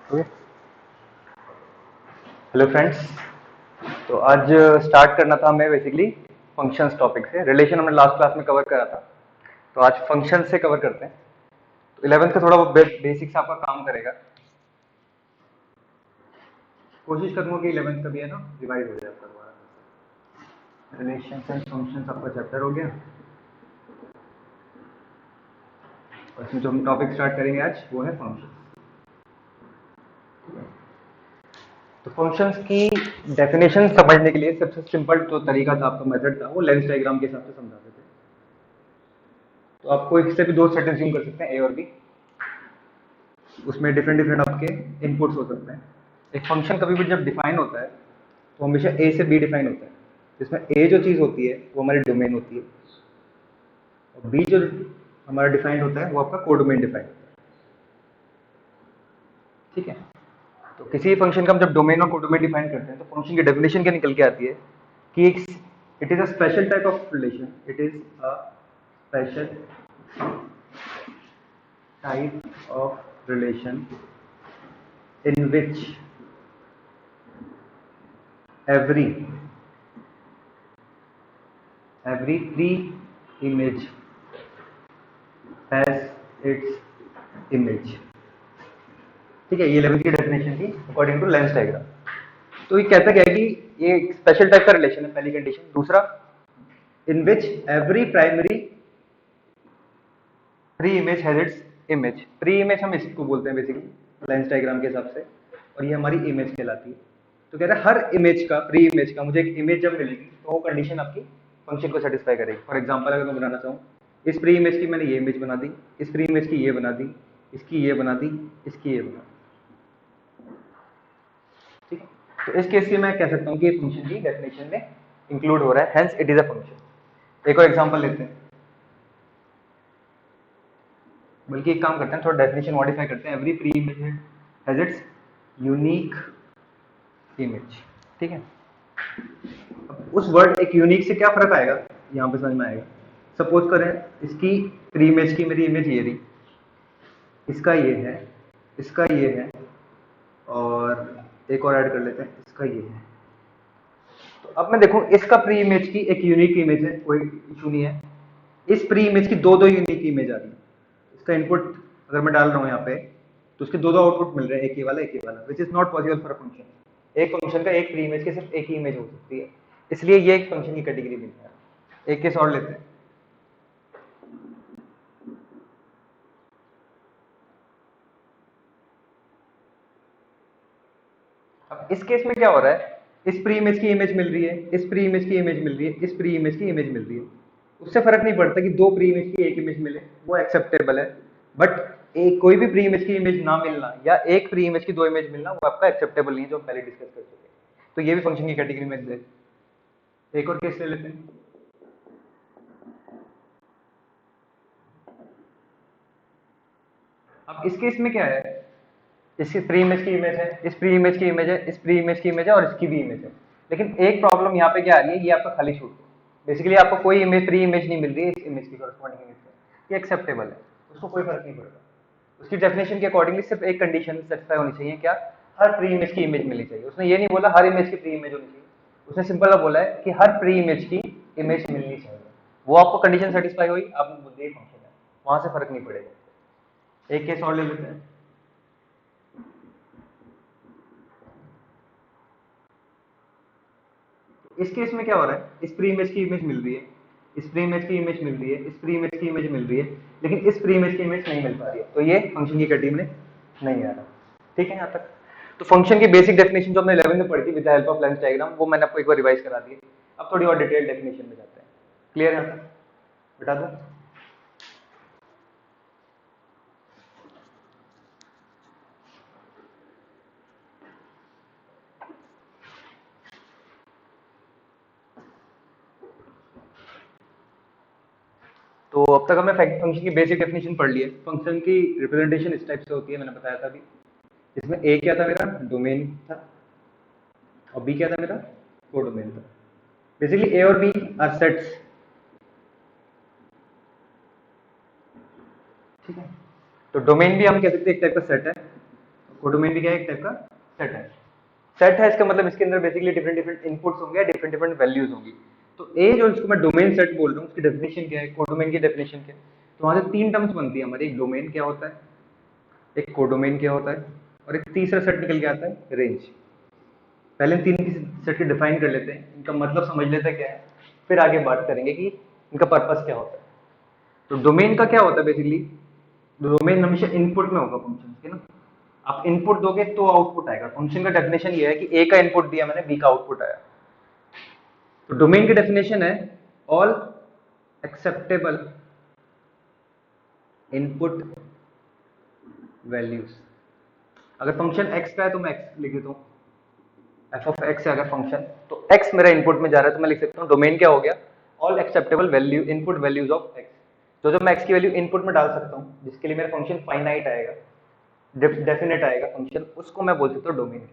Okay. Hello friends. तो आज start करना था हमें बेसिकली फंक्शंस टॉपिक से। रिलेशन हमने लास्ट क्लास में कवर करा था, तो आज फंक्शन से कवर करते हैं। तो 11th का थोड़ा बहुत बेसिक्स आपका काम करेगा। कोशिश करूंगा कि 11th का भी है ना रिवाइज हो जाए आपका दोबारा। रिलेशन एंड फंक्शंस आपका चैप्टर हो गया, और इसमें जो हम टॉपिक स्टार्ट करेंगे आज वो है फंक्शन। तो फंक्शंस की डेफिनेशन समझने के लिए सबसे सिंपल जो तरीका था, आपका मेथड था, वो लेंस डायग्राम के हिसाब से समझाते थे। तो आपको इससे भी दो सेट एज्यूम कर सकते हैं, ए और बी। उसमें डिफरेंट डिफरेंट आपके इनपुट्स हो सकते हैं। एक फंक्शन कभी भी जब डिफाइन होता है तो हमेशा ए से बी डिफाइन होता है, जिसमें ए जो चीज़ होती है वो हमारी डोमेन होती है, और बी जो हमारा डिफाइंड होता है वो आपका कोडोमेन डिफाइन होता है। ठीक है। तो किसी फंक्शन का हम जब डोमेन और कोडोमेन डिफाइन करते हैं तो फंक्शन की डेफिनेशन क्या निकल के आती है कि it is a special type of relation, it is a special type of relation in which every pre-image has its image। ठीक है, ये लेवल की डेफिनेशन थी अकॉर्डिंग टू लेंस डायग्राम। तो ये कहता क्या है कि ये स्पेशल टाइप का रिलेशन है, पहली कंडीशन। दूसरा, in which every primary pre image has its image. Pre image हम इसको बोलते हैं बेसिकली लेंस डायग्राम के हिसाब से, और ये हमारी इमेज कहलाती है। तो कह रहा है हर इमेज का, प्री इमेज का, मुझे एक इमेज जब मिलेगी तो वो कंडीशन आपकी फंक्शन को सेटिस्फाई करेगी। फॉर एग्जांपल अगर मैं बनाना चाहूँ, इस प्री इमेज की मैंने ये इमेज बना दी, इस प्री इमेज की ये बना दी, इसकी ये बना दी, इसकी ये बना दी। ठीक है। तो इस केस में मैं कह सकता हूँ कि फंक्शन की डेफिनेशन में इंक्लूड हो रहा है, hence it is a function. एक और एग्जांपल लेते हैं, बल्कि एक काम करते हैं, थोड़ा डेफिनेशन मॉडिफाई करते हैं। Every pre image has it's unique image. ठीक है। अब उस वर्ड एक यूनिक से क्या फर्क आएगा यहाँ पे समझ में आएगा। सपोज करें इसकी प्री इमेज की मेरी इमेज ये रही, इसका ये है, इसका ये है, और एक और ऐड कर लेते हैं, इसका ये है। तो अब मैं देखूं, इसका प्री इमेज की एक यूनिक इमेज है, कोई इशू नहीं है। इस प्री इमेज की दो दो यूनिक इमेज आ रही है। इसका इनपुट अगर मैं डाल रहा हूँ यहाँ पे, तो उसके दो दो आउटपुट मिल रहे हैं, एक ये वाला एक ये वाला, विच is not possible for a function. एक फंक्शन का एक प्री इमेज के सिर्फ एक ही इमेज हो सकती है, इसलिए ये एक फंक्शन की कैटेगरी में है। एक केस और लेते हैं। अब इस केस में क्या हो रहा है, इस प्री इमेज की इमेज मिल रही है, इस प्री इमेज की इमेज मिल रही है, इस प्री इमेज की इमेज मिल रही है। उससे फर्क नहीं पड़ता कि दो प्री इमेज की एक इमेज मिले, वो एक्सेप्टेबल है। बट एक कोई भी प्री इमेज की इमेज ना मिलना या एक प्री इमेज की दो इमेज मिलना, वो आपका एक्सेप्टेबल नहीं है, जो हम पहले डिस्कस कर चुके हैं। तो ये भी फंक्शन की कैटेगरी में है। एक और केस ले लेते हैं। अब इस केस में क्या है, इसकी प्री इमेज की इमेज है, इस प्री इमेज की इमेज है, इस प्री इमेज की इमेज है, और इसकी भी इमेज है। लेकिन एक प्रॉब्लम यहाँ पे क्या आ रही है, ये आपका खाली छूट है। बेसिकली आपको कोई इमेज, प्री इमेज नहीं मिल रही है इस इमेज की कॉरेस्पॉन्डिंग इमेज से। ये एक्सेप्टेबल है, उसको कोई फर्क नहीं पड़ता। उसकी डेफिनेशन के अकॉर्डिंगली सिर्फ एक कंडीशन सेटिस्फाई होनी चाहिए, क्या? हर प्री इमेज की इमेज मिलनी चाहिए। उसने ये नहीं बोला हर इमेज की प्री इमेज होनी चाहिए, उसने सिंपल बोला है कि हर प्री इमेज की इमेज मिलनी चाहिए। वो आपको कंडीशन सेटिस्फाई हुई, आपने बोल दिया फंक्शन है, वहां से फर्क नहीं पड़ेगा। एक केस और ले लेते हैं। इस केस में क्या हो रहा है, इस प्री इमेज की इमेज मिल रही है, इस प्री इमेज की इमेज मिल रही है, इस प्री इमेज की इमेज मिल रही है, लेकिन इस प्री इमेज की इमेज नहीं मिल पा रही है, तो ये फंक्शन की कैटेगरी में नहीं आ रहा। ठीक है यहाँ तक। तो फंक्शन की बेसिक डेफिनेशन जो हमने 11 में पढ़ी थी with the help of lens diagram, वो मैंने आपको एक बार रिवाइज करा दी। अब थोड़ी और डिटेल डेफिनेशन में जाते हैं। क्लियर है यहाँ तक? बता दो। तो अब तक हमने फंक्शन की बेसिक डेफिनेशन पढ़ ली है। फंक्शन की रिप्रेजेंटेशन इस टाइप से होती है, मैंने बताया था अभी। इसमें ए क्या था मेरा, डोमेन था, और बी क्या था मेरा, कोडोमेन था। बेसिकली ए और बी आर सेट्स। ठीक है। तो डोमेन भी हम कह सकते हैं एक टाइप का सेट है, कोडोमेन भी क्या है, एक टाइप का सेट है। सेट है इसका मतलब इसके अंदर बेसिकली डिफरेंट डिफरेंट इनपुट्स होंगे, डिफरेंट डिफरेंट वैल्यूज होंगी। तो ए जो इसको मैं डोमेन सेट बोल रहा हूँ, उसकी डेफिनेशन क्या है, कोडोमेन की डेफिनेशन क्या है। तो वहां से 3 टर्म्स बनती है हमारी, एक डोमेन क्या होता है, एक कोडोमेन क्या होता है, और एक तीसरा सेट निकल के आता है रेंज। पहले इन तीन की सेट को डिफाइन कर लेते हैं, इनका मतलब समझ लेते हैं क्या है, फिर आगे बात करेंगे कि इनका पर्पस क्या होता है। तो डोमेन का क्या होता है बेसिकली, डोमेन हमेशा इनपुट में होगा फंक्शन के ना, आप इनपुट दोगे तो आउटपुट आएगा। फंक्शन का डेफिनेशन ये है कि ए का इनपुट दिया मैंने, बी का आउटपुट आया। तो डोमेन की डेफिनेशन है ऑल एक्सेप्टेबल इनपुट वैल्यूज। अगर फंक्शन एक्स का है तो मैं एक्स लिख देता हूँ, एफ ऑफ एक्स है अगर फंक्शन, तो एक्स मेरा इनपुट में जा रहा है तो मैं लिख सकता हूँ डोमेन क्या हो गया, all acceptable value input values of x. तो जब मैं एक्स की वैल्यू इनपुट में डाल सकता हूँ, जिसके लिए मेरा फंक्शन फाइनाइट आएगा, डेफिनेट आएगा फंक्शन, उसको मैं बोल सकता हूँ डोमेन।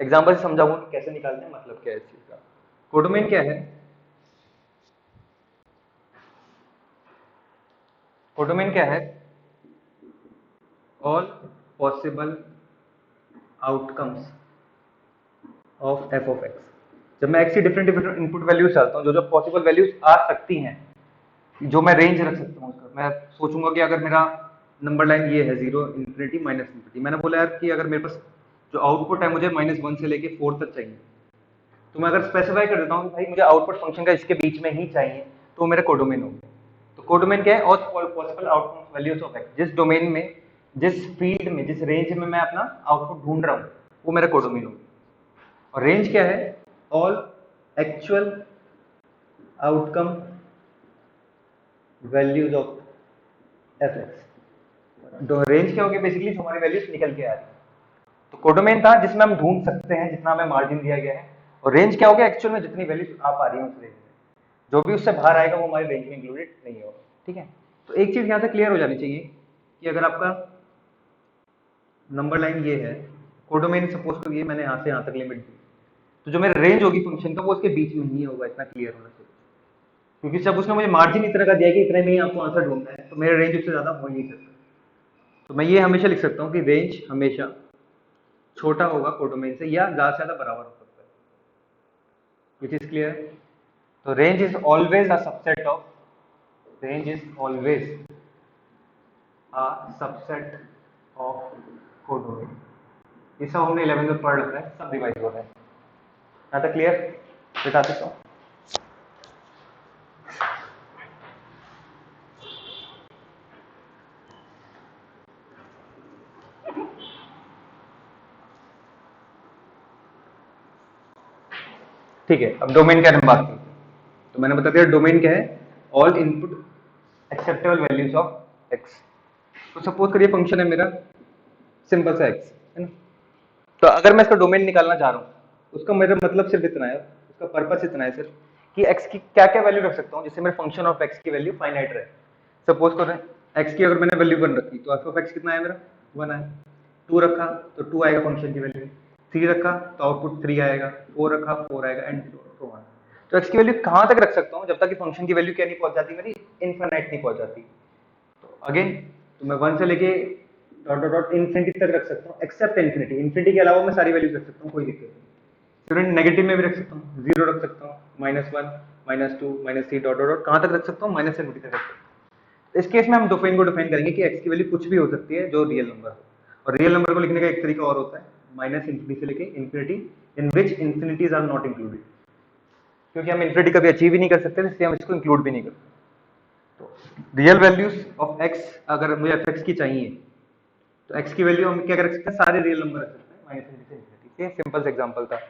एग्जाम्पल से समझाऊंगा कि कैसे निकालते हैं, मतलब क्या है इस चीज का। कोडोमेन क्या है, कोडोमेन क्या है, all possible outcomes of F of x. जब मैं एक्स की डिफरेंट डिफरेंट इनपुट वैल्यूज डालता हूँ, जो जो पॉसिबल वैल्यूज आ सकती हैं, जो मैं रेंज रख सकता हूँ उसका, मैं सोचूंगा कि अगर मेरा नंबर लाइन ये है 0 इंफिनिटी माइनस इंफिनिटी, मैंने बोला यार कि अगर मेरे पास जो आउटपुट है मुझे -1 से लेके 4 तक चाहिए, तो मैं अगर स्पेसिफाई कर देता हूँ कि भाई मुझे आउटपुट फंक्शन का इसके बीच में ही चाहिए, तो मेरा कोडोमेन हो गया। तो कोडोमेन क्या है, और possible outcome values of x, जिस डोमेन में, जिस फील्ड में, जिस रेंज में मैं अपना आउटपुट ढूंढ रहा हूँ, वो मेरा कोडोमेन हो गया। और रेंज क्या है, all actual outcome values of F x. Range क्या हो गया बेसिकली, जो हमारी वैल्यूज निकल के आ रही है। तो कोडोमेन था जिसमें हम ढूंढ सकते हैं जितना हमें मार्जिन दिया गया है, और रेंज क्या हो गया, एक्चुअल में जितनी वैल्यूज आ पा रही है उस रेंज में, जो भी उससे बाहर आएगा वो हमारे रेंज में इंक्लूडेड नहीं होगा। ठीक है, तो एक चीज यहाँ से क्लियर हो जानी चाहिए कि अगर आपका नंबर लाइन ये है, कोडोमेन सपोज करिए मैंने यहाँ से यहाँ तक लिमिट दी, तो जो मेरा रेंज होगी फंक्शन का वो उसके बीच में ही होगा, इतना क्लियर होना चाहिए। क्योंकि जब उसने मुझे मार्जिन इतना का दिया कि इतने में ही आपको आंसर ढूंढना है, तो मेरा रेंज उससे ज्यादा हो ही नहीं सकता। तो मैं ये हमेशा लिख सकता हूँ कि रेंज हमेशा छोटा होगा कोडोमेन से, या ज्यादा से ज्यादा बराबर हो सकता है, विच इज क्लियर। तो range is always a subset of, range is always a subset of codomain. ये सब हमने 11th में पढ़ रखा है, सब रिवाइज हो रहा है। यहाँ तक क्लियर, बता सकता हूँ। ठीक है, अब डोमेन क्या बात की, तो मैंने बता दिया डोमेन क्या है, all input acceptable values of x. तो सपोज करिए फंक्शन है मेरा सिंपल सा एक्स, है ना। तो अगर मैं इसका डोमेन निकालना चाह रहा हूँ, उसका मेरा मतलब सिर्फ इतना है, उसका पर्पस इतना है सिर्फ कि एक्स की क्या क्या वैल्यू रख सकता हूँ जिससे मेरे फंक्शन ऑफ एक्स की वैल्यू फाइनाइट रहे। सपोज करें एक्स की अगर मैंने वैल्यू 1 रखी, तो एफ ऑफ एक्स कितना आया मेरा, 1 आया। 2 रखा तो 2 आएगा फंक्शन की वैल्यू, 3 रखा तो आउटपुट 3 आएगा, 4 रखा 4 आएगा, एंड सो ऑन। तो एक्स की वैल्यू कहाँ तक रख सकता हूँ, जब तक कि फंक्शन की वैल्यू क्या नहीं पहुंच जाती मेरी, इनफाइनाइट नहीं पहुंच जाती। तो अगेन, तो मैं 1 से लेके डॉट डॉट डॉट इन्फिनिटी तक रख सकता हूँ, एक्सेप्ट इन्फिनिटी, इन्फिनिटी के अलावा मैं सारी वैल्यूज रख सकता हूँ, कोई दिक्कत नहीं। स्टूडेंट नेगेटिव में भी रख सकता हूँ, 0 रख सकता हूँ, -1 -2 -3 डॉट डॉट डॉट, कहाँ तक रख सकता हूँ, माइनस इन्फिनिटी तक रख सकता हूँ। इस केस में हम डोमेन को डिफाइन करेंगे कि एक्स की वैल्यू कुछ भी हो सकती है जो रियल नंबर हो, और रियल नंबर को लिखने का एक तरीका और होता है, माइनस इन्फिनिटी से लेके infinity, in which infinities are not included. क्योंकि हम इन्फिनिटी कभी अचीव ही नहीं कर सकते, इसलिए हम इसको इंक्लूड भी नहीं करते। तो रियल वैल्यूज ऑफ एक्स अगर मुझे एफ एक्स की चाहिए, तो एक्स की वैल्यू हम क्या कर सकते हैं, सारे रियल नंबर रख सकते हैं माइनस इन्फिनिटी से इन्फिनिटी। ये सिंपल सा एग्जांपल था।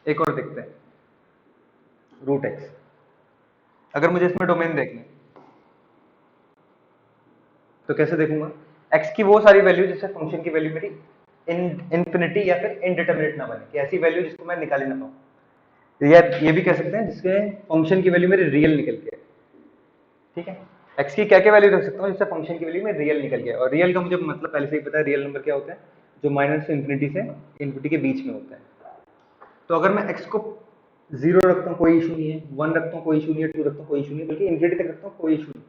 एक और देखते हैं, रूट एक्स। अगर मुझे इसमें डोमेन देखना है तो कैसे देखूंगा, एक्स की वो सारी वैल्यू जिससे फंक्शन की वैल्यू मेरी इनफिनिटी या फिर इनडिटरमिनेट ना बने, कि ऐसी वैल्यू जिसको मैं निकाल ही ना पाऊँ। या ये भी कह सकते हैं जिसके फंक्शन की वैल्यू मेरी रियल निकल के, ठीक है। एक्स की क्या क्या वैल्यू रख सकता हूँ जिससे फंक्शन की वैल्यू में रियल निकल गया, और रियल का मुझे मतलब पहले से ही पता है, रियल नंबर क्या होता है, जो माइनस इन्फिनिटी से इन्फिनिटी के बीच में होता है। तो अगर मैं एक्स को 0 रखता हूँ कोई इशू नहीं है, 1 रखता हूँ कोई इशू नहीं है, 2 रखता हूँ कोई इशू नहीं है, बल्कि इन्फिनिटी तक रखता हूँ कोई इशू नहीं।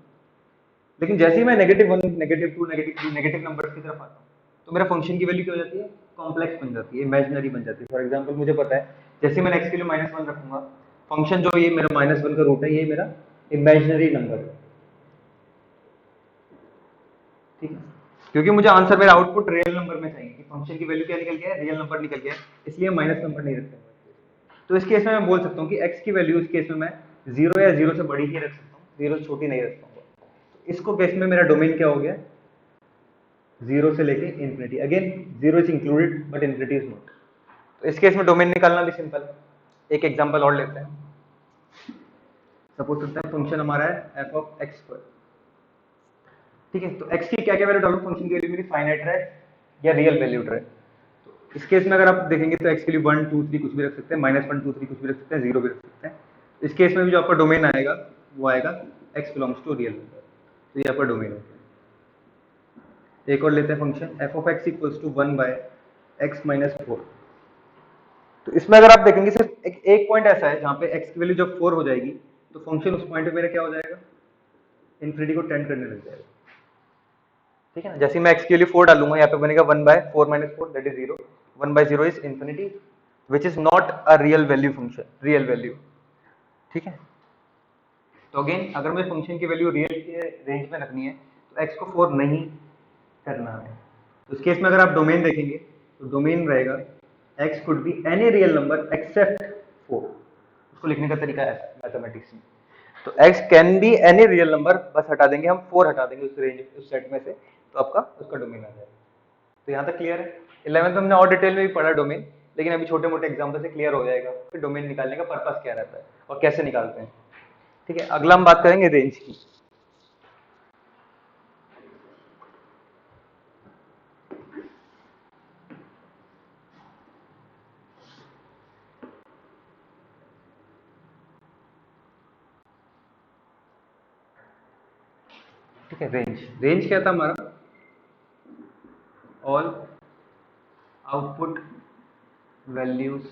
लेकिन जैसे ही मैं -1 -2 -3 नेगेटिव नंबर की तरफ आता हूँ, तो मेरा फंक्शन की वैल्यू क्या हो जाती है, कॉम्प्लेक्स बन जाती है, इमेजिनरी बन जाती है। फॉर एग्जांपल मुझे पता है जैसे मैंने x के लिए -1 रखूंगा, फंक्शन जो ये मेरा -1 का रूट है, ये मेरा इमेजिनरी नंबर है, ठीक है, क्योंकि मुझे आंसर मेरा आउटपुट रियल नंबर में चाहिए कि फंक्शन की वैल्यू क्या निकल गया है, रियल नंबर निकल गया है, इसलिए माइनस नंबर नहीं रखूंगा। तो इस केस में मैं बोल सकता हूँ कि x की वैल्यू इस केस में मैं 0 या 0 से बड़ी ही रख सकता हूँ, 0 से छोटी नहीं रख पाऊंगा। तो इसको केस में मेरा डोमेन क्या हो गया, 0 से लेके infinity. Again 0 is included but infinity is not. तो इस केस में डोमेन निकालना भी सिंपल है। एक एग्जांपल और लेते हैं। सपोज करते हैं फंक्शन हमारा है f ऑफ x स्क्वायर, ठीक है, तो x की क्या क्या वैल्यू डालूं, फंक्शन की वैल्यू मेरी फाइनाइट रहे या रियल वैल्यूड रहे। तो इस केस में अगर आप देखेंगे तो x के लिए 1 2 3 कुछ भी रख सकते हैं, -1 2 3 कुछ भी रख सकते हैं, 0 भी रख सकते हैं। इस केस में भी जो आपका डोमेन आएगा वो आएगा x belongs to real number, तो ये आपका डोमेन हो गया। एक और लेते हैं function f of x equals to 1 by x minus 4। तो इसमें अगर आप देखेंगे सिर्फ एक पॉइंट ऐसा है जहां पे x की वैल्यू जब 4 हो जाएगी तो फंक्शन उस पॉइंट पे मेरा क्या हो जाएगा, इनफिनिटी को टेंड करने लग जाएगा, ठीक है ना। जैसे मैं x के लिए 4 डालूंगा, यहाँ पे बनेगा 1 by 4 minus 4 that is 0, 1 by 0 is infinity which is not a real value function, real value, ठीक है। तो अगेन अगर मुझे फंक्शन की वैल्यू रियल के रेंज में रखनी है तो x को 4 नहीं करना है। तो इस केस में अगर आप डोमेन देखेंगे तो डोमेन रहेगा x could be any real number except 4। उसको लिखने का तरीका है मैथमेटिक्स में, तो x can be any real number, बस हटा देंगे हम 4 हटा देंगे उस रेंज उस सेट में से, तो आपका उसका डोमेन आ जाएगा। तो यहाँ तक क्लियर है। 11th में हमने और डिटेल में भी पढ़ा डोमेन, लेकिन अभी छोटे मोटे एग्जाम्पल से क्लियर हो जाएगा कि डोमेन निकालने का पर्पस क्या रहता है और कैसे निकालते हैं, ठीक है। अगला हम बात करेंगे रेंज की। ठीक है, रेंज क्या था हमारा, all output values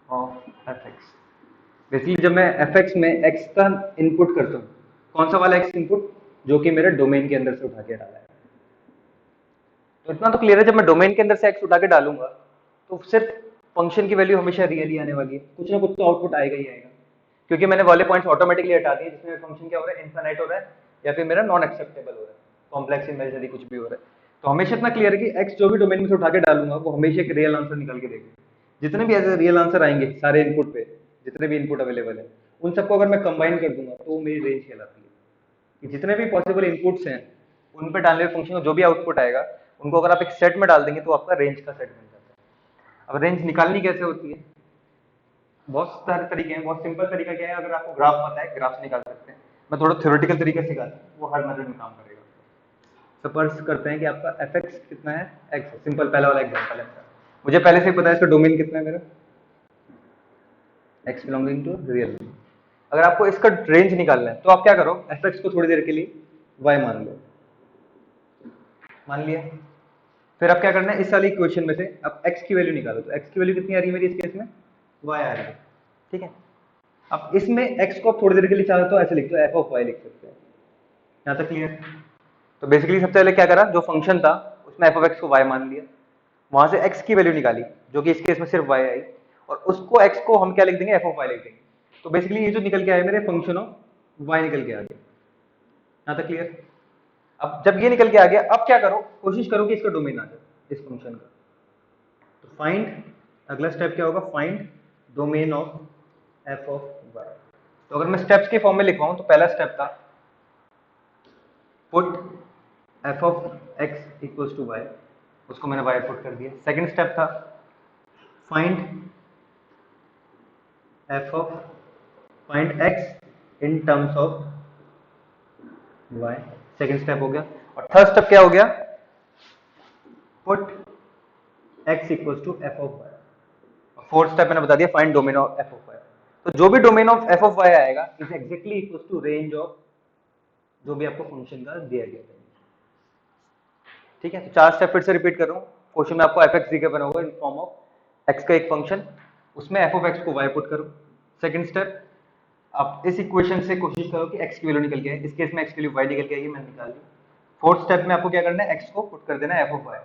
of fx। Basically जब मैं fx में x का इनपुट करता हूँ, कौन सा वाला x इनपुट, जो कि मेरे डोमेन के अंदर से उठा के डाला है। तो इतना तो क्लियर है, जब मैं डोमेन के अंदर से x उठा के डालूंगा तो सिर्फ फंक्शन की वैल्यू हमेशा रियल ही आने वाली है, कुछ ना कुछ तो आउटपुट आएगा ही आएगा, क्योंकि मैंने वाले पॉइंट्स ऑटोमेटिकली हटा दिए जिसमें फंक्शन क्या हो रहा है, इनफाइनाइट हो रहा है या फिर मेरा नॉन एक्सेप्टेबल हो रहा है, कॉम्प्लेक्स इमेजिनरी कुछ भी हो रहा है। तो हमेशा इतना क्लियर है कि x जो भी डोमेन में से उठा के डालूंगा वो हमेशा एक रियल आंसर निकल के देगा। जितने भी ऐसे रियल आंसर आएंगे सारे इनपुट पे, जितने भी इनपुट अवेलेबल है उन सबको अगर मैं कंबाइन कर दूंगा तो वो मेरी रेंज कहलाती है, कि जितने भी पॉसिबल इनपुट्स हैं उन पे डालने हुए फंक्शन को जो भी आउटपुट आएगा उनको अगर आप एक सेट में डाल देंगे तो आपका रेंज का सेट बन जाता है। अब रेंज निकालनी कैसे होती है, बहुत सारे तरीके हैं। बहुत सिंपल तरीका क्या है, अगर आपको ग्राफ पता है ग्राफ से निकाल सकते हैं। मैं थोड़ा थ्योरेटिकल तरीके से सिखाता हूँ, वो हर मेथड में काम करेगा। सपोज करते हैं कि आपका fx कितना है, x, सिंपल पहला वाला एग्जांपल है मेरा। मुझे पहले से ही पता है इसका डोमेन कितना है मेरा, x बिलोंगिंग टू रियल। अगर आपको इसका रेंज निकालना है तो आप क्या करो, fx को थोड़ी देर के लिए y मान लो, मान लिया। फिर आप क्या करना है, इस वाली इक्वेशन में से अब x की वैल्यू निकालो। तो x की वैल्यू कितनी आ रही है मेरी इस केस में, y आ रही है, ठीक है। अब इसमें x को आप थोड़ी देर के लिए चाहे तो ऐसे लिख दो, f ऑफ y लिख सकते हैं। यहाँ तक क्लियर। तो बेसिकली सबसे पहले क्या करा, जो फंक्शन था उसमें f ऑफ x को y मान लिया, वहां से x की वैल्यू निकाली जो कि इस केस में सिर्फ y आई, और उसको x को हम क्या लिख देंगे, f ऑफ y लिख देंगे। तो बेसिकली ये जो निकल के आया मेरे फंक्शन ऑफ y निकल के आ गया। यहाँ तक क्लियर। अब जब ये निकल के आ गया, अब क्या करो, कोशिश करो कि इसका डोमेन आ जाए इस फंक्शन का। तो फाइंड, अगला स्टेप क्या होगा, find domain of f of y। तो अगर मैं स्टेप्स के फॉर्म में लिखवाऊं तो पहला स्टेप था put f of x equals to y, उसको मैंने y पुट कर दिया। सेकंड स्टेप था find find x in terms of y, second step हो गया। और थर्ड स्टेप क्या हो गया, put x equals to f of y। Fourth step मैंने बता दिया find domain of f of y। तो जो भी domain of f of y आएगा is exactly equals to range of जो भी आपको फंक्शन का दिया गया है, ठीक है। तो चार स्टेप फिर से रिपीट कर रहा हूँ। क्वेश्चन में आपको fx दिया बना होगा इन फॉर्म ऑफ x का एक फंक्शन, उसमें f ऑफ x को y पुट करो। सेकंड स्टेप, आप इस इक्वेशन से कोशिश करो कि x की वैल्यू निकल गया है, इस केस में x की वैल्यू y निकल गई है, मैंने निकाल ली। फोर्थ स्टेप में आपको क्या करना है, x को पुट कर देना है f ऑफ y।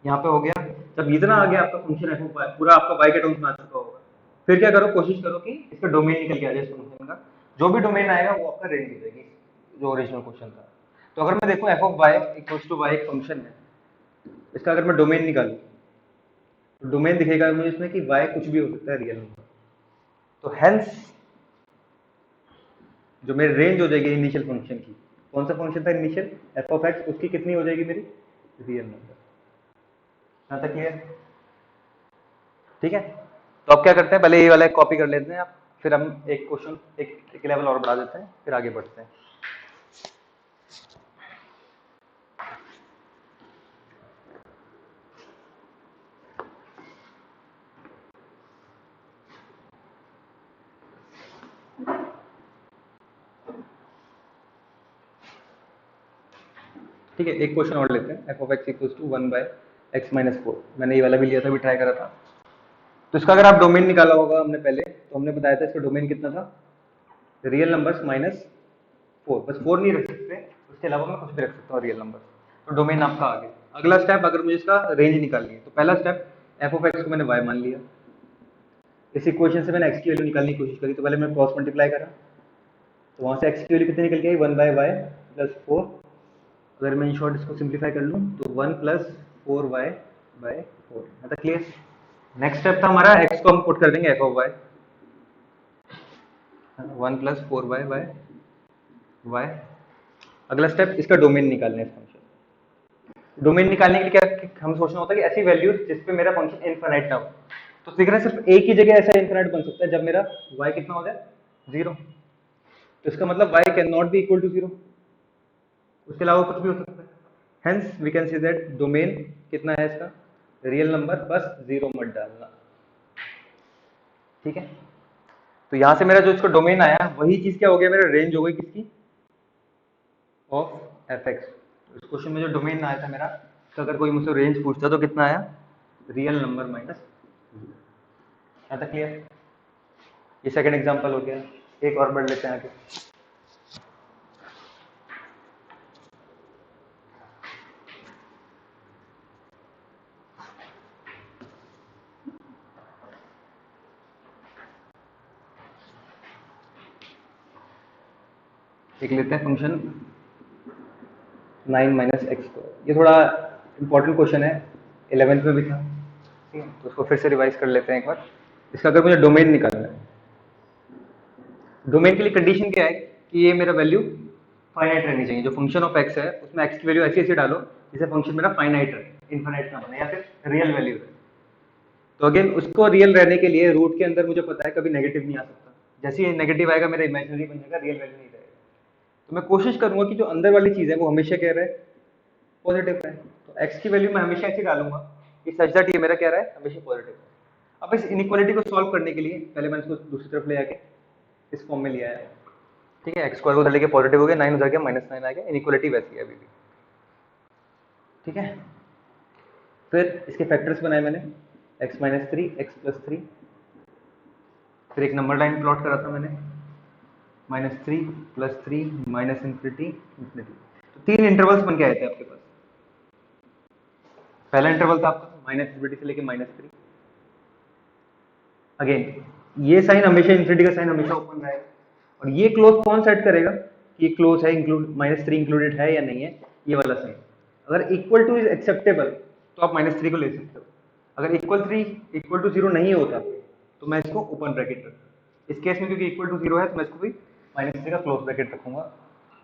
यहाँ पे हो गया जब इतना आ गया आपका फंक्शन एफ ऑफ वाई, पूरा आपका वाई के टर्म्स में आ चुका होगा, फिर क्या करो, कोशिश करो कि इसका डोमेन निकल के आ जाए इस फंक्शन का। जो भी डोमेन आएगा वो आपका रेंज हो जाएगी, जो ओरिजिनल क्वेश्चन था। तो अगर मैं देखूं F of Y equals to Y एक फंक्शन है, इसका अगर मैं डोमेन निकालूं तो डोमेन दिखेगा मुझे इसमें कि वाई कुछ भी हो सकता है रियल नंबर। तो हेंस जो मेरी रेंज हो जाएगी इनिशियल फंक्शन की, कौन सा फंक्शन था इनिशियल, एफ ऑफ एक्स, उसकी कितनी हो जाएगी मेरी, रियल नंबर। यहाँ तक क्लियर? ठीक है, तो अब क्या करते हैं, पहले ये वाला कॉपी कर लेते हैं आप, फिर हम एक क्वेश्चन एक लेवल और बढ़ा देते हैं, फिर आगे बढ़ते हैं। ठीक है, एक क्वेश्चन और लेते हैं, F of x equals to 1 by X minus 4। मैंने ये वाला भी लिया था, भी ट्राई करा था। तो इसका अगर आप डोमेन निकाला होगा हमने पहले, तो हमने बताया था इसका डोमेन कितना था, रियल नंबर्स माइनस 4, बस 4 नहीं रख सकते, उसके अलावा मैं कुछ भी रख सकता हूँ रियल नंबर। तो डोमेन आपका आ गया। अगला स्टेप, अगर मुझे इसका रेंज निकालनी है, तो पहला स्टेप, एफ ऑफ एक्स को मैंने वाई मान लिया, इस इक्वेशन से मैंने एक्स की वैल्यू निकालने की कोशिश करी, तो पहले मैं क्रॉस मल्टीप्लाई करा, तो वहां से एक्स की वैल्यू कितनी निकल के आई, 1 बाय वाई प्लस 4। अगर मैं इन शॉर्ट इसको सिंप्लीफाई कर लूँ तो 1 प्लस 4 वाई बाय 4। मतलब क्लियर? नेक्स्ट स्टेप था हमारा, एक्स को हम पुट कर देंगे F of Y, 1 plus 4 Y by Y. अगला स्टेप, इसका डोमेन निकालना है फंक्शन। डोमेन निकालने के लिए क्या हम सोचना होता है कि ऐसी वैल्यूज जिसपे मेरा फंक्शन इनफाइनाइट ना हो। तो दिख रहा है सिर्फ एक ही जगह ऐसा इनफाइनाइट बन सकता है, जब मेरा y कितना हो जाए, 0। तो इसका मतलब y can not be equal to 0, उसके अलावा कुछ भी हो सकता है। Hence we can see that domain कितना है इसका, रियल नंबर, बस 0 मत डालना। ठीक है, तो यहां से मेरा जो इसका डोमेन आया वही चीज क्या हो गया, मेरा रेंज हो गई किसकी, ऑफ एफ एक्स। इस क्वेश्चन में जो डोमेन आया था मेरा, तो अगर कोई मुझसे रेंज पूछता तो कितना आया, रियल नंबर माइनस। यहाँ तक क्लियर? ये सेकंड एग्जांपल हो गया, एक और बढ़ लेते हैं आगे। एक लेते हैं फंक्शन 9 माइनस एक्स को। ये थोड़ा इंपॉर्टेंट क्वेश्चन है, 11th में भी था। ठीक है, तो उसको फिर से रिवाइज कर लेते हैं एक बार। इसका अगर मुझे डोमेन निकालना है, डोमेन के लिए कंडीशन क्या है कि ये मेरा वैल्यू फाइनाइट रहनी चाहिए। जो फंक्शन ऑफ एक्स है उसमें एक्स की वैल्यू ऐसी ऐसी डालो जिसे फंक्शन मेरा फाइनाइट रहे, इनफाइनाइट ना बने, या फिर रियल वैल्यू रहे। तो अगेन उसको रियल रहने के लिए रूट के अंदर मुझे पता है कभी नेगेटिव नहीं आ सकता। जैसे ही नेगेटिव आएगा मेरा इमेजिनरी बन जाएगा, रियल वैल्यू नहीं रहेगा। तो मैं कोशिश करूंगा कि जो अंदर वाली चीज है वो हमेशा क्या रहे, पॉजिटिव रहे। तो एक्स की वैल्यू मैं हमेशा ऐसी डालूंगा कि सच दैट ये मेरा क्या रहा है, हमेशा पॉजिटिव है। अब इस इनइक्वालिटी को सॉल्व करने के लिए पहले मैंने इसको दूसरी तरफ ले आके इस फॉर्म में लिया है। ठीक है, एक्स स्क्वायर को उधर लेके पॉजिटिव हो गया, 9 उधर गया, -9 आ गया, इनइक्वालिटी वैसी है अभी भी। ठीक है, फिर इसके फैक्टर्स बनाए मैंने, x माइनस 3, x प्लस 3, फिर एक नंबर लाइन प्लॉट करा था मैंने, -3 प्लस 3 माइनस इन्फिनिटी इन्फिनिटी। तो 3 इंटरवल्स बन के आए थे आपके पास। पहला इंटरवल था आपका माइनस इन्फिनिटी से लेके -3। अगेन ये साइन हमेशा, इन्फिनिटी का साइन हमेशा ओपन रहेगा, और ये क्लोज कौन सेट करेगा कि क्लोज है, इंक्लूड -3 इंक्लूडेड है या नहीं है, ये वाला साइन। अगर इक्वल टू इज एक्सेप्टेबल तो आप -3 को ले सकते हो। अगर इक्वल टू 0 नहीं होता तो मैं इसको ओपन ब्रैकेट रखूंगा। इस केस में क्योंकि इक्वल टू 0 है तो मैं इसको भी -3 का क्लोज ब्रैकेट रखूंगा।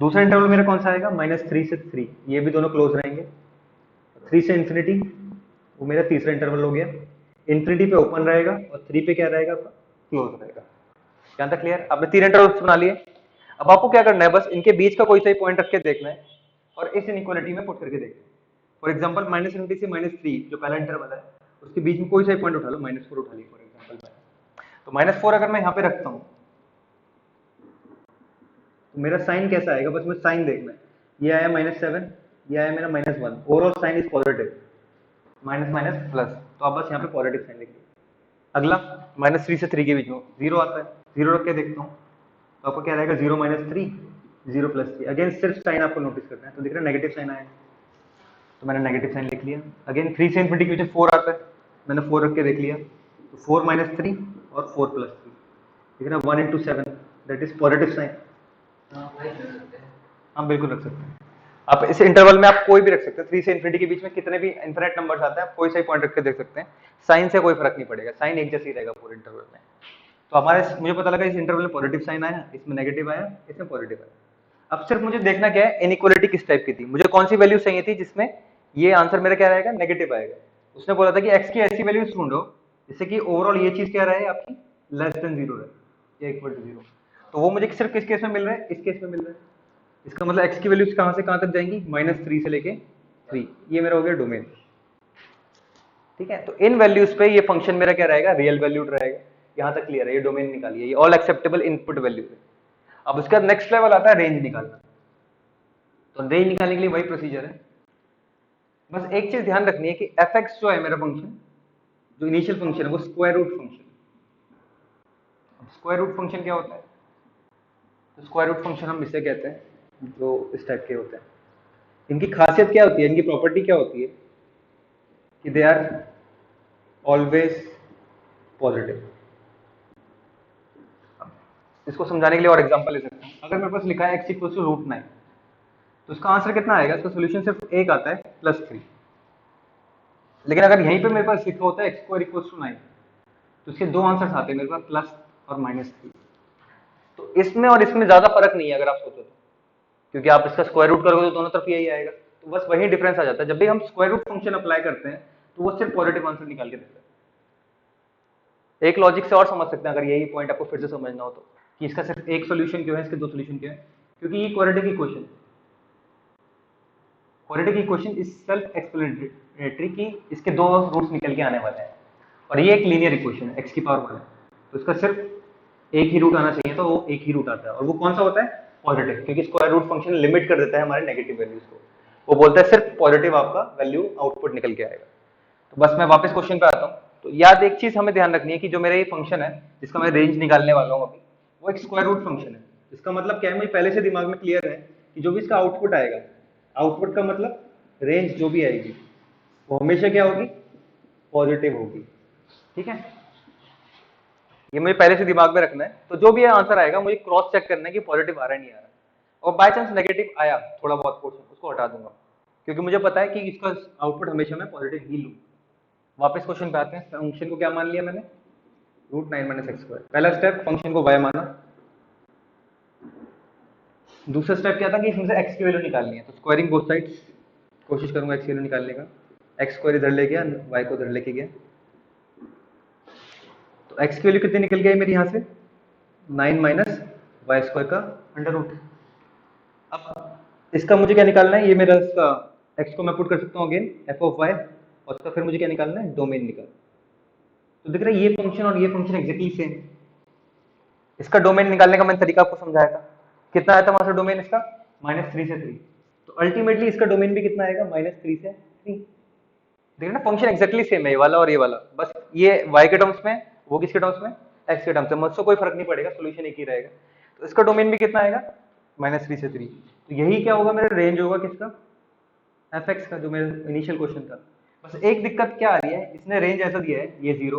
दूसरा इंटरवल मेरा कौन सा आएगा, -3 से 3, ये भी दोनों क्लोज रहेंगे। 3 से इन्फिनिटी, वो मेरा तीसरा इंटरवल हो गया, इन्फिनिटी पे ओपन रहेगा और 3 पे क्या रहेगा आपका, क्लोज रहेगा। यहाँ तक क्लियर? आपने 3 इंटरवल्स बना लिए। अब आपको क्या करना है, बस इनके बीच का कोई सा पॉइंट रख के देखना है और इस इनइक्वालिटी में पुट करके देखना है। फॉर एग्जांपल -इन्फिनिटी से -3 जो पहला इंटरवल है उसके बीच में कोई सा पॉइंट उठा लो, -4 उठा ली फॉर एग्जांपल। तो -4 अगर मैं यहाँ पे रखता हूँ तो मेरा साइन कैसा आएगा, बस मुझे साइन देखना है। ये आया -7, ये आया मेरा -1, overall sign is positive, minus minus plus, तो आप बस यहाँ पे पॉजिटिव साइन लिखिए। अगला -3 से 3 के बीच में 0 आता है, 0 रख के देखता हूँ तो आपको क्या रहेगा, 0 - 3 0 + 3। अगेन सिर्फ साइन आपको नोटिस करना है, तो दिख रहा है नेगेटिव साइन आया। तो मैंने नेगेटिव साइन लिख लिया। अगेन 3 से इन्फिनिटी के पीछे 4 आता है, मैंने 4 रख के देख लिया, तो 4 माइनस 3 और 4 प्लस 3, ठीक है ना, 1 into 7 that is positive sign. हाँ बिल्कुल रख सकते हैं आप, इस इंटरवल में आप कोई भी रख सकते हैं, 3 से इन्फिनिटी के बीच में कितने भी इनफिनिट नंबर्स आते हैं आप कोई सा ही पॉइंट रख के देख सकते हैं, साइन से कोई फर्क नहीं पड़ेगा, साइन एक जैसे ही रहेगा पूरे इंटरवल में। तो हमारे मुझे पता लगा इस इंटरवल में पॉजिटिव साइन आया, इसमें नेगेटिव आया, इसमें पॉजिटिव आया। अब सिर्फ मुझे देखना क्या है, इनइक्वालिटी किस टाइप की थी, मुझे कौन सी वैल्यू चाहिए थी जिसमें ये आंसर मेरा क्या रहेगा, नेगेटिव आएगा। उसने बोला था कि एक्स की ऐसी वैल्यू ढूंढो जिससे कि ओवरऑल ये चीज क्या रहे आपकी, लेस देन जीरो रहे या इक्वल टू जीरो। तो वो मुझे सिर्फ किस केस में मिल रहा है, इस केस में मिल रहा है। इसका मतलब एक्स की वैल्यूज कहां से कहां तक जाएंगी, -3 से लेके 3, ये मेरा हो गया डोमेन। ठीक है, तो इन वैल्यूज पे ये फंक्शन मेरा क्या रहेगा, रियल वैल्यूड रहेगा। यहां तक क्लियर है, ये डोमेन निकालिए, ये ऑल एक्सेप्टेबल इनपुट वैल्यू है। अब उसका नेक्स्ट लेवल आता है रेंज निकालना। तो रेंज निकालने के लिए वही प्रोसीजर है, बस एक चीज ध्यान रखनी है कि एफ एक्स जो है मेरा फंक्शन, जो इनिशियल फंक्शन है वो square root function. Square root function क्या होता है, तो स्क्वायर रूट फंक्शन हम इसे कहते हैं जो इस टाइप के होते हैं। इनकी खासियत क्या होती है, इनकी प्रॉपर्टी क्या होती है कि दे आर ऑलवेज पॉजिटिव। इसको समझाने के लिए और एग्जांपल ले सकते हैं। अगर मेरे पास लिखा है x इक्वल टू रूट 9, तो इसका आंसर कितना आएगा, इसका सोल्यूशन सिर्फ एक आता है +3। लेकिन अगर यहीं पे मेरे पास लिखा होता है x स्क्वायर इक्वल टू 9, तो इसके दो आंसर्स आते हैं मेरे पास, प्लस और -3। तो इसमें और इसमें ज्यादा फर्क नहीं है अगर आप सोचो तो, क्योंकि आप इसका स्क्वायर रूट करोगे तो दोनों तरफ यही आएगा। तो बस वही डिफरेंस आ जाता है, जब भी हम स्क्वायर रूट फंक्शन अप्लाई करते हैं तो वो सिर्फ पॉजिटिव आंसर निकाल के देता है। एक लॉजिक से और समझ सकते हैं अगर यही पॉइंट आपको फिर से समझना हो तो, कि इसका सिर्फ एक सोल्यूशन क्यों है, इसके दो सोल्यूशन क्यों है, क्योंकि ये क्वाड्रेटिक इक्वेशन है। Quadratic equation is self explanatory कि इसके दो रूट्स निकल के आने वाले हैं, और ये एक लीनियर इक्वेशन है, x की पावर 1 है, तो इसका सिर्फ एक ही रूट आना चाहिए, तो वो एक ही रूट आता है, और वो कौन सा होता है, पॉजिटिव, क्योंकि स्क्वायर रूट फंक्शन लिमिट कर देता है हमारे नेगेटिव वैल्यूज को। वो बोलता है सिर्फ पॉजिटिव आपका वैल्यू आउटपुट निकल के आएगा। तो बस मैं वापस क्वेश्चन पे आता हूँ। तो याद एक चीज हमें ध्यान रखनी है कि जो मेरा ये फंक्शन है जिसका मैं रेंज निकालने वाला हूँ अभी, वो एक स्क्वायर रूट फंक्शन है। इसका मतलब क्या है, मुझे पहले से दिमाग में क्लियर है कि जो भी इसका आउटपुट आएगा, आउटपुट का मतलब रेंज जो भी आएगी वो हमेशा क्या होगी, पॉजिटिव होगी। ठीक है, ये मुझे पहले से दिमाग में रखना है। तो जो भी आंसर आएगा मुझे क्रॉस चेक करना है कि पॉजिटिव आ रहा है नहीं आ रहा है, और बाय चांस नेगेटिव आया थोड़ा बहुत पोर्शन, उसको हटा दूंगा, क्योंकि मुझे पता है कि इसका आउटपुट हमेशा मैं पॉजिटिव ही लूँ। वापस क्वेश्चन पे आते हैं। फंक्शन को क्या मान लिया मैंने, √9 - x²। पहला स्टेप फंक्शन को y माना। दूसरा स्टेप क्या था कि इसमें से x की वैल्यू निकालनी है, तो स्क्वायरिंग बोथ साइड्स, कोशिश करूंगा x की वैल्यू निकालने का। x² इधर ले गया, y को इधर लेके गया, तो x की वैल्यू कितनी निकल गई मेरी यहाँ से, 9 - y² का अंडर रूट। अब इसका मुझे क्या निकालना है, ये मेरा इसका x को मैं पुट कर सकता हूँ अगेन f(y), और इसका फिर मुझे क्या निकालना है, डोमेन निकाल। तो दिख रहा है ये फंक्शन और ये फंक्शन एग्जैक्टली सेम। इसका डोमेन निकालने का मैंने तरीका आपको समझाया था, कितना आया था वहां से डोमेन इसका, -3 से 3। तो अल्टीमेटली इसका डोमेन भी कितना आएगा, -3 से 3। देखिए ना, फंक्शन एक्जैक्टली सेम है, ये वाला और ये वाला, बस ये y के टर्म्स में, वो किसके टर्म्स में, x के टर्म्स में, मुझसे कोई फर्क नहीं पड़ेगा, सोल्यूशन एक ही रहेगा। तो इसका डोमेन भी कितना आएगा, -3 से 3। तो यही क्या होगा, मेरा रेंज होगा किसका, fx का, जो मेरा इनिशियल क्वेश्चन था। बस एक दिक्कत क्या आ रही है, इसने रेंज ऐसा दिया है, ये 0,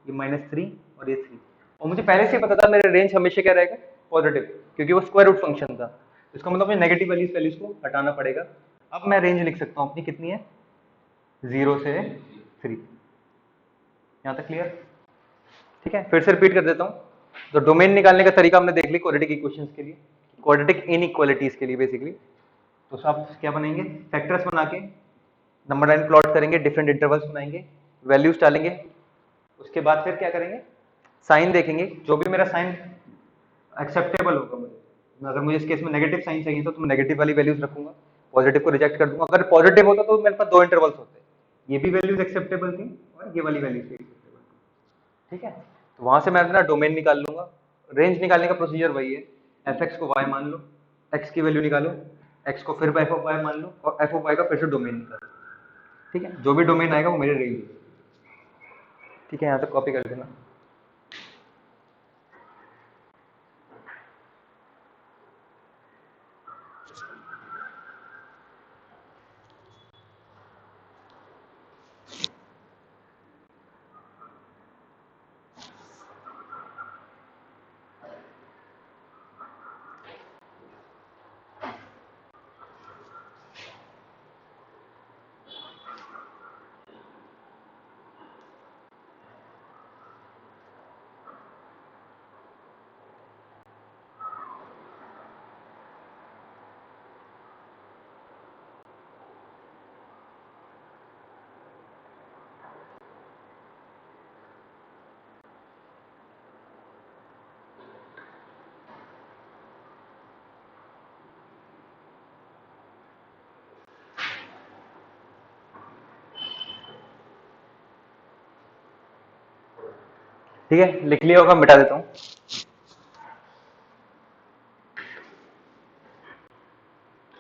ये -3 और ये 3, और मुझे पहले से पता था मेरा रेंज हमेशा क्या रहेगा, पॉजिटिव, क्योंकि वो स्क्वायर रूट फंक्शन था। इसका मतलब मुझे नेगेटिव वैल्यूज को हटाना पड़ेगा। अब मैं रेंज लिख सकता हूँ अपनी, कितनी है, 0 से 3। यहाँ तक क्लियर। ठीक है, फिर से रिपीट कर देता हूँ। तो डोमेन निकालने का तरीका हमने देख ली क्वाड्रेटिक इक्वेशंस के लिए, क्वाड्रेटिक इनइक्वालिटीज के लिए बेसिकली। तो सब क्या बनाएंगे, फैक्टर्स बना के नंबर लाइन प्लॉट करेंगे, डिफरेंट इंटरवल्स बनाएंगे, वैल्यूज डालेंगे, उसके बाद फिर क्या करेंगे, साइन देखेंगे, जो भी मेरा साइन एक्सेप्टेबल होगा मुझे, अगर मुझे इस केस में नेगेटिव साइन चाहिए तो मैं नेगेटिव वाली वैल्यूज रखूंगा, पॉजिटिव को रिजेक्ट कर दूंगा। अगर पॉजिटिव होता तो मेरे पास दो इंटरवल्स होते, ये भी वैल्यूज एक्सेप्टेबल थी और ये वाली वैल्यूज भी एक्सेप्टेबल थी। ठीक है, तो वहां से मैं अपना डोमेन निकाल लूंगा। रेंज निकालने का प्रोसीजर वही है, एफ एक्स को वाई मान लो, एक्स की वैल्यू निकालो, एक्स को फिर एफ ऑफ वाई मान लो, और एफ ऑफ वाई का फिर से डोमेन निकालो। ठीक है, जो भी डोमेन आएगा वो मेरे रेंज है। ठीक है, यहाँ तक कॉपी कर देना। ठीक है, लिख लिया होगा, मिटा देता हूँ।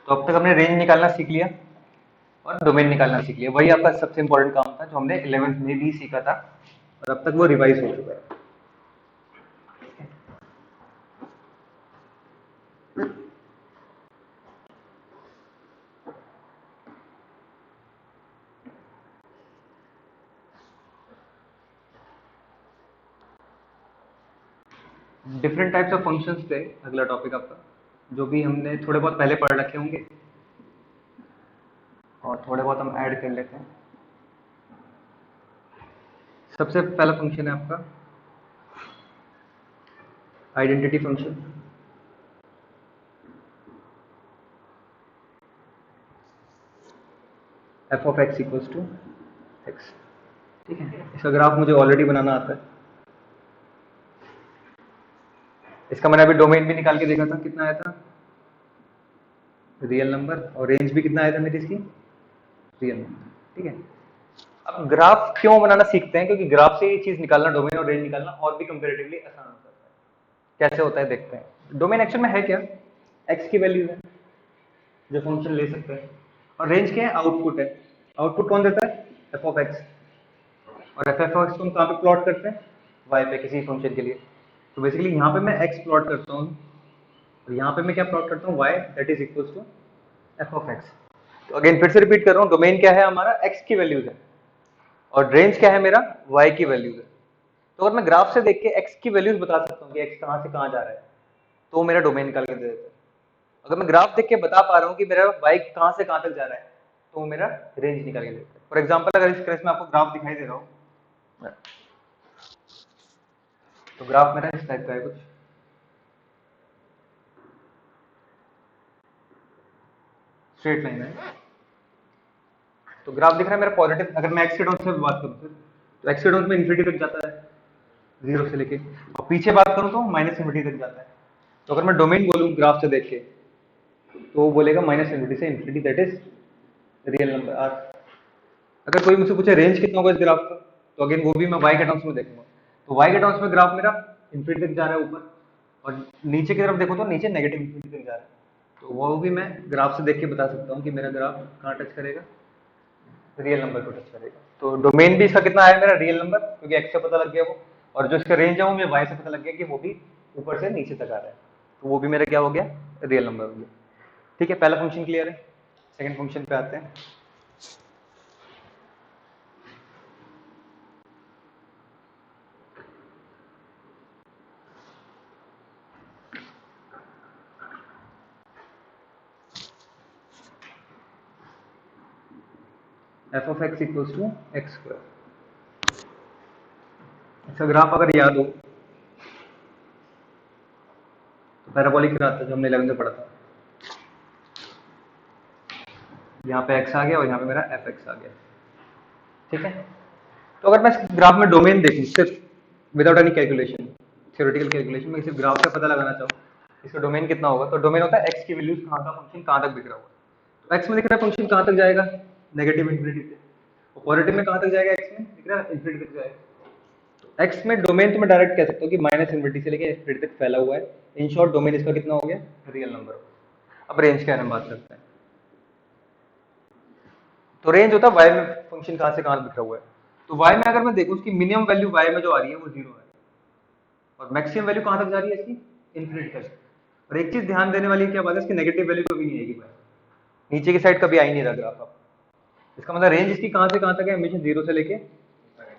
तो अब तक हमने रेंज निकालना सीख लिया और डोमेन निकालना सीख लिया। वही आपका सबसे इंपॉर्टेंट काम था जो हमने 11th में भी सीखा था, और अब तक वो रिवाइज हो चुका है। डिफरेंट टाइप्स ऑफ फंक्शंस थे अगला टॉपिक आपका, जो भी हमने थोड़े बहुत पहले पढ़ रखे होंगे और थोड़े बहुत हम ऐड कर लेते हैं। सबसे पहला फंक्शन है आपका identity function. F of x equals to x. ठीक है, इसका ग्राफ मुझे ऑलरेडी बनाना आता है। इसका मैंने अभी डोमेन भी निकाल के देखा था, कितना आया था, रियल नंबर, और रेंज भी कितना आया था मेरी इसकी, रियल नंबर। ठीक है, अब ग्राफ क्यों बनाना सीखते हैं, क्योंकि ग्राफ से ये चीज निकालना, डोमेन और रेंज निकालना और भी कंपेरेटिवली आसान हो जाता है। कैसे होता है देखते हैं। डोमेन एक्चुअल में है क्या, एक्स की वैल्यू है जो फंक्शन ले सकते हैं, और रेंज क्या है, आउटपुट है। आउटपुट कौन देता है, एफ ऑफ एक्स, और एफ ऑफ एक्स को हम कहाँ पे प्लॉट करते हैं, वाई पे, किसी फंक्शन के लिए। तो बेसिकली यहाँ पे मैं एक्स प्लॉट करता हूँ, और यहाँ पे मैं क्या प्लॉट करता हूँ, y, that is equal to f of x. तो अगेन फिर से रिपीट कर रहा हूँ, डोमेन क्या है हमारा, एक्स की वैल्यूज है, और रेंज क्या है मेरा, वाई की वैल्यूज है। तो अगर मैं ग्राफ से देख के एक्स की वैल्यूज बता सकता हूँ कि एक्स कहाँ से कहाँ जा रहा है, तो वो मेरा डोमेन निकाल के दे देता है। अगर मैं ग्राफ देख के बता पा रहा हूँ कि मेरा वाई कहाँ से कहाँ तक जा रहा है, तो वो मेरा रेंज निकाल के देता है। फॉर एग्जाम्पल अगर इस केस में आपको ग्राफ दिखाई दे रहा हो, तो ग्राफ मेरा इस टाइप का है कुछ, स्ट्रेट लाइन है। तो ग्राफ दिख रहा है मेरा पॉजिटिव, अगर मैं एक्स के टर्म्स में बात करूँ तो एक्स के टर्म्स में इन्फिनिटी तक जाता है, जीरो से लेके, और पीछे बात करूँ तो माइनस इन्फिनिटी तक जाता है। तो अगर मैं डोमेन बोलूँ ग्राफ से देख के, तो वो बोलेगा माइनस इन्फिनिटी से infinity, that is real number R. अगर कोई मुझसे पूछे रेंज कितना होगा इस ग्राफ का, तो अगेन वो भी मैं वाई के टर्म्स में देखूंगा। तो वाई के टर्म्स में ग्राफ मेरा इन्फिनिटी तक जा रहा है ऊपर, और नीचे की तरफ देखो तो नीचे नेगेटिव इन्फिनिटी तक जा रहा है। तो वो भी मैं ग्राफ से देख के बता सकता हूँ कि मेरा ग्राफ कहाँ टच करेगा, रियल नंबर को टच करेगा। तो डोमेन भी इसका कितना आया मेरा, रियल नंबर, क्योंकि एक्स से पता लग गया वो, और जो इसका रेंज है वो मुझे वाई से पता लग गया कि वो भी ऊपर से नीचे तक आ रहा है, तो वो भी मेरा क्या हो गया, रियल नंबर हो गया। ठीक है, पहला फंक्शन क्लियर है। सेकंड फंक्शन पे आते हैं। F of x equals to x square. इसका ग्राफ अगर याद हो तो पैराबोलिक ग्राफ था जो हमने 11th में पढ़ा था। यहाँ पे एक्स आ गया और यहाँ पे मेरा एफ एक्स आ गया। ठीक है, तो अगर मैं इस ग्राफ में डोमेन देखूँ सिर्फ, without any calculation, theoretical calculation, मैं सिर्फ ग्राफ से पता लगाना चाहूँ इसका डोमेन कितना होगा, तो डोमेन होता है एक्स की वैल्यूज कहाँ का फंक्शन कहाँ तक दिख रहा होगा। तो एक्स में दिख रहा है फंक्शन कहाँ तक जाएगा, नेगेटिव इन्फिनिटी से, और पॉजिटिव में कहाँ तक जाएगा, एक्स में दिख रहा है इन्फिनिटी तक जाएगा। तो एक्स में डोमेन तो मैं डायरेक्ट कह सकता हूँ कि माइनस इन्फिनिटी से लेकर इन्फिनिटी तक फैला हुआ है। इन शॉर्ट डोमेन इसका कितना हो गया, रियल नंबर। अब रेंज क्या है हम बात करते हैं। तो रेंज होता है वाई में फंक्शन कहाँ से कहाँ बिखरा हुआ है। तो वाई में अगर मैं देखूँ उसकी मिनिमम वैल्यू वाई में जो आ रही है वो जीरो है, और मैक्सिमम वैल्यू कहाँ तक जा रही है इसकी, इन्फिनिटी तक। और एक चीज ध्यान देने वाली क्या बात है, इसकी नेगेटिव वैल्यू कभी नहीं आएगी भाई, नीचे की साइड कभी आ ही नहीं रहा ग्राफ आप। इसका मतलब रेंज इसकी कहाँ से कहाँ तक है, हमेशा जीरो से लेके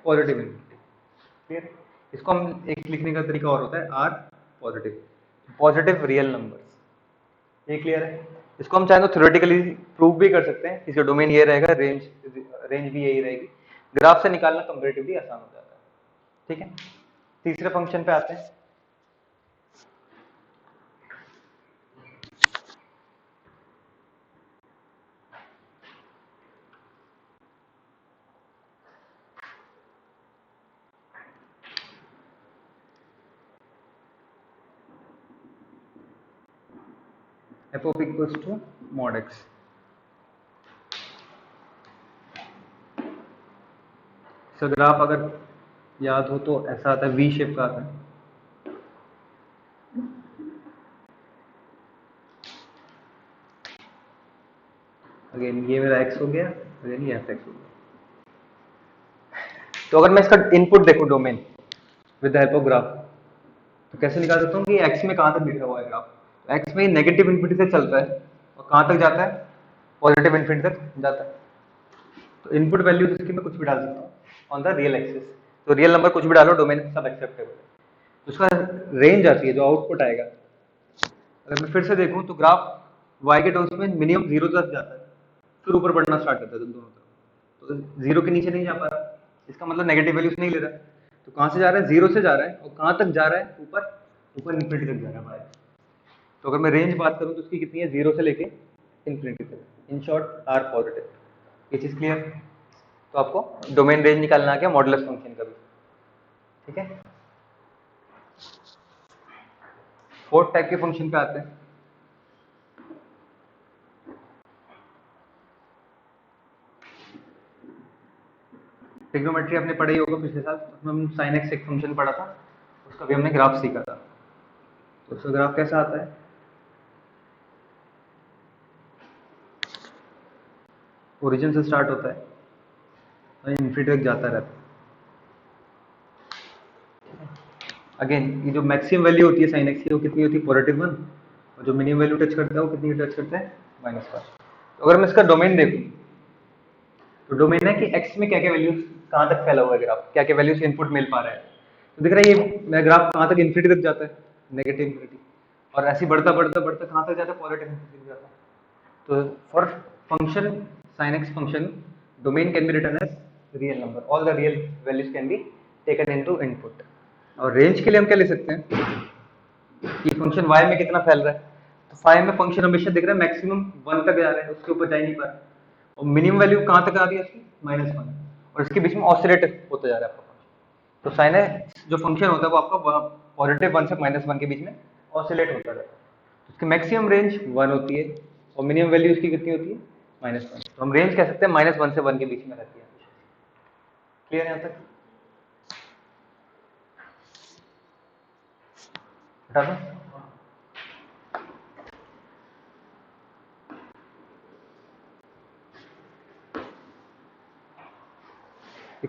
पॉजिटिव इन्फिनिटी। क्लियर। इसको हम एक लिखने का तरीका और होता है, R positive, positive real number. ये क्लियर है। इसको हम चाहे तो थ्योरेटिकली प्रूव भी कर सकते हैं, इसका डोमेन ये रहेगा, रेंज रेंज भी यही रहेगी। ग्राफ से निकालना कंपैरेटिवली आसान हो जाता है। ठीक है, तीसरे फंक्शन पे आते हैं। F of equals to mod x. So graph अगर याद हो तो ऐसा आता है, वी शेप का आता है। अगेन ये मेरा एक्स हो गया, अगेन ये एफ एक्स हो गया। तो अगर मैं इसका इनपुट देखूं domain with the help of graph, तो कैसे निकाल सकता हूँ कि एक्स में कहाँ तक लिखा हुआ है ग्राफ। तो एक्स में नेगेटिव इन्फिनिटी से चलता है और कहाँ तक जाता है, पॉजिटिव इन्फिनिटी तक जाता है। तो इनपुट वैल्यू इसकी मैं कुछ भी डाल सकता हूँ ऑन द रियल एक्सिस। तो रियल नंबर कुछ भी डालो, डोमेन सब एक्सेप्टेबल है। तो उसका रेंज आती है, जो आउटपुट आएगा। अगर मैं फिर से देखूं तो ग्राफ y के टर्म्स में मिनिमम 0 तक जाता है, फिर ऊपर बढ़ना स्टार्ट करता है दोनों तरफ। तो 0 के नीचे नहीं जा पा रहा, इसका मतलब नेगेटिव वैल्यूज नहीं ले रहा। तो कहाँ से जा रहा है, 0 से जा रहा है, और कहाँ तक जा रहा है, ऊपर, ऊपर इन्फिनिटी तक जा रहा है। तो अगर मैं रेंज बात करूँ तो उसकी कितनी है, 0 से लेके इन्फिनिटी तक। In short R positive. ये चीज क्लियर। तो आपको डोमेन रेंज निकालना आ गया मॉडुलस फंक्शन का भी। ठीक है। फोर्थ टाइप के फंक्शन पे आते हैं। ट्रिग्नोमेट्री आपने पढ़ा ही होगा पिछले साल, उसमें हम साइन एक्स एक फंक्शन पढ़ा था, उसका भी हमने ग्राफ सीखा था। तो उसका ग्राफ कैसा आता है, ओरिजिन से स्टार्ट होता है और इन्फिनिटी तक जाता रहता है। अगेन ये जो मैक्सिमम वैल्यू होती है साइन एक्स की, वो कितनी होती है, पॉजिटिव 1, और जो मिनिमम वैल्यू टच करता है वो कितनी टच करता है, -1। तो अगर मैं इसका डोमेन देखूं, तो डोमेन है कि एक्स में क्या क्या वैल्यूज कहाँ तक फैला हुआ है ग्राफ, क्या क्या वैल्यूज इनपुट मिल पा रहा है। तो दिख रहा है ये मेरा ग्राफ कहाँ तक, इन्फिनिटी तक जाता है, नेगेटिव इन्फिनिटी, और ऐसे बढ़ता बढ़ता बढ़ता कहाँ तक जाता है, पॉजिटिव इन्फिनिटी तक जाता है। तो for function sin x function, domain can be written as real number, all the real values can be taken into input। और रेंज के लिए हम क्या ले सकते हैं कि फंक्शन y में कितना फैल रहा है। तो फाइव में फंक्शन हमेशा दिख रहा है मैक्सिमम 1 तक जा रहा है, उसके ऊपर जा ही नहीं पा रहा, और मिनिमम वैल्यू कहाँ तक आ रही है उसकी, -1, और इसके बीच में ऑसिलेट होता जा रहा है आपका फंक्शन। तो साइन एक्स जो फंक्शन होता है वो आपका पॉजिटिव 1 से -1 के बीच में ऑसिलेट होता रहता है। उसकी मैक्सिमम रेंज 1 होती है, और मिनिमम वैल्यू उसकी कितनी होती है, -1। तो हम रेंज कह सकते हैं -1 से 1 के बीच में रहती है। क्लियर है यहाँ तक, हटा दो।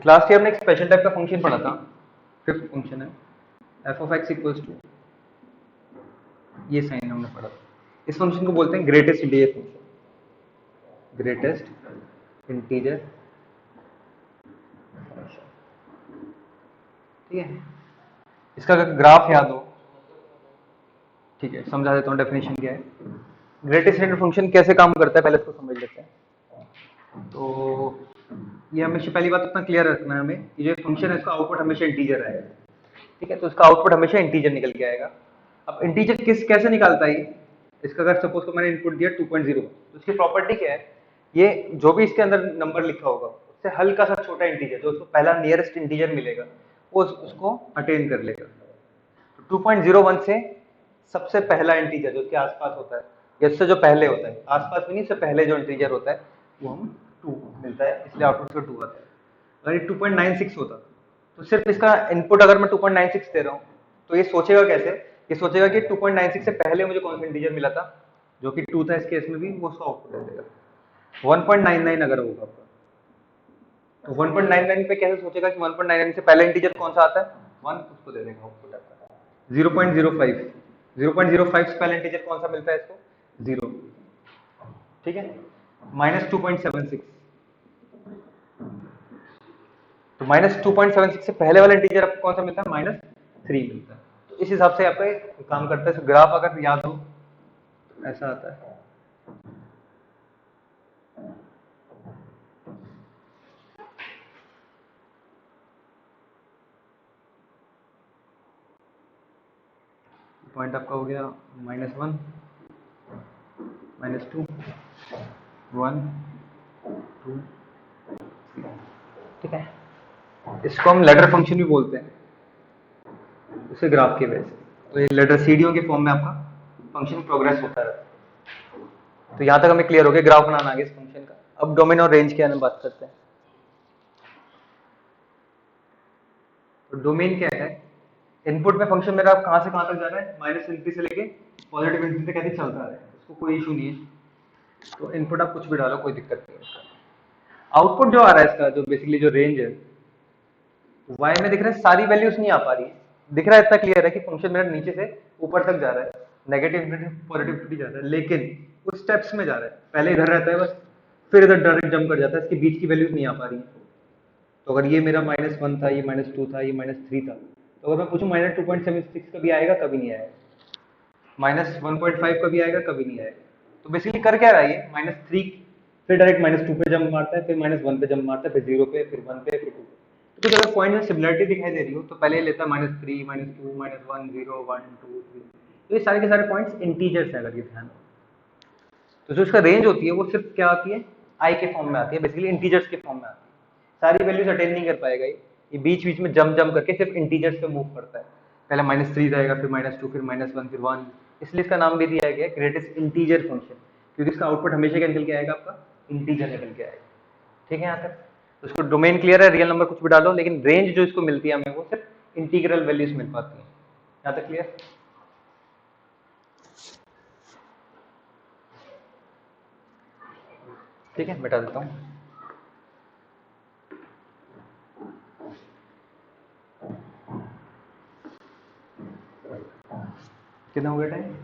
लास्ट ईयर हमने एक स्पेशल टाइप का फंक्शन पढ़ा था, फिफ्थ फंक्शन है f of x equals to, ये साइन हमने पढ़ा था। इस फंक्शन को बोलते हैं greatest integer function, greatest integer. ठीक है। इसका अगर ग्राफ याद हो, ठीक है समझा देता हूँ डेफिनेशन क्या है। ग्रेटेस्ट इंटीजर फंक्शन कैसे काम करता है पहले इसको समझ लेते हैं। तो ये हमेशा पहली बात इतना क्लियर रखना है हमें कि जो फंक्शन है इसका आउटपुट हमेशा इंटीजर आएगा। ठीक है, तो इसका आउटपुट हमेशा इंटीजर निकल के आएगा। अब इंटीजर किस कैसे निकालता है इसका, अगर सपोज को मैंने इनपुट दिया 2.0, तो इसकी प्रॉपर्टी क्या है, ये जो भी इसके अंदर नंबर लिखा होगा उससे हल्का सा छोटा इंटीजर, जो उसको पहला नियरेस्ट इंटीजर मिलेगा, वो उसको अटेन कर लेगा। तो 2.01 से सबसे पहला इंटीजर जो उसके आसपास होता है, या इससे जो पहले होता है, आसपास भी नहीं, इससे पहले जो इंटीजर होता है वो हम 2 मिलता है, इसलिए आउटपुट का 2 आता है। अगर ये 2.96 होता तो सिर्फ इसका इनपुट अगर मैं 2.96 दे रहा हूँ, तो ये सोचेगा कैसे, ये सोचेगा कि 2.96 से पहले मुझे कौन सा इंटीजर मिला था, जो कि 2 था इस केस में भी, वो उसका आउटपुट दे देगा। 1.99 अगर होगा आपका, तो 1.99 पे कैसे सोचेगा कि 1.99 से पहले इंटीजर कौन सा आता है, 1, उसको दे देगा आउटपुट आपका। 0.05, 0.05 से पहले इंटीजर कौन सा मिलता है इसको, 0। ठीक है, -2.76, तो -2.76 से पहले वाला इंटीजर आपको कौन सा मिलता है, -3 मिलता है। तो इस हिसाब से आपका काम करता है। ग्राफ अगर याद हो तो ऐसा आता है। पॉइंट आपका हो गया -1, -2, 1, 2, 3। ठीक है, इसको हम लेडर फंक्शन भी बोलते हैं, उसे ग्राफ की वजह से। तो ये लेडर सीढ़ियों के फॉर्म में आपका फंक्शन प्रोग्रेस होता रहता है। तो यहाँ तक हमें क्लियर हो गया ग्राफ बनाना आगे इस फंक्शन का। अब डोमेन और रेंज के बारे में बात करते हैं। और डोमेन क्या है, इनपुट में फंक्शन मेरा कहाँ से कहाँ तक जा रहा है, माइनस इन्फिनिटी से लेके पॉजिटिव इन्फिनिटी तक कैसे चलता रहा है, उसको कोई इशू नहीं है। तो इनपुट आप कुछ भी डालो, कोई दिक्कत नहीं है उसका। आउटपुट जो आ रहा है इसका, जो बेसिकली जो रेंज है, वाई में दिख रहा है सारी वैल्यूज नहीं आ पा रही है, दिख रहा है इतना क्लियर है कि फंक्शन मेरा नीचे से ऊपर तक जा रहा है, नेगेटिव इन्फिनिटी पॉजिटिव इन्फिनिटी जा रहा है, लेकिन कुछ स्टेप्स में जा रहा है, पहले इधर रहता है बस, फिर इधर डायरेक्ट जंप कर जाता है, इसके बीच की वैल्यूज नहीं आ पा रही है। तो अगर ये मेरा -1 था, ये -2 था, ये -3 था, तो अगर मैं पूछूं -2.76 कभी आएगा, कभी नहीं आएगा, -1.5 कभी आएगा, कभी नहीं आएगा। तो बेसिकली कर क्या रहा है ये, -3 फिर डायरेक्ट -2 पे जंप मारता है, फिर -1 पे जंप मारता है, फिर 0 पे, फिर 1 पे, फिर 2 पे। तो कुछ अगर पॉइंट में सिमिलरिटी दिखाई दे रही हो तो पहले ये लेता है -3, -2, -1, 0, 1, 2, 3। तो ये सारे के सारे पॉइंट्स इंटीजर्स हैं, अगर ये ध्यान हो। तो जो इसका रेंज होती है वो सिर्फ क्या आती है, आई के फॉर्म में आती है, बेसिकली इंटीजर्स के फॉर्म में आती है। सारी वैल्यूज अटेन नहीं कर पाएगा ये बीच बीच में जम जम करके सिर्फ इंटीजर्स पे मूव करता है। पहले -3 जाएगा, फिर -2, फिर -1, फिर 1। इसलिए इसका नाम भी दिया गया है ग्रेटेस्ट इंटीजर फंक्शन, क्योंकि इसका आउटपुट हमेशा क्या निकल के आएगा, आपका इंटीजर निकल के आएगा। ठीक है यहाँ तक? तो इसको डोमेन क्लियर है, रियल नंबर कुछ भी डालो, लेकिन रेंज जो इसको मिलती है हमें वो सिर्फ इंटीग्रल वैल्यूज मिल पाती है। यहाँ तक क्लियर? ठीक है, मिटा देता हूँ। कितना हो गया टाइम?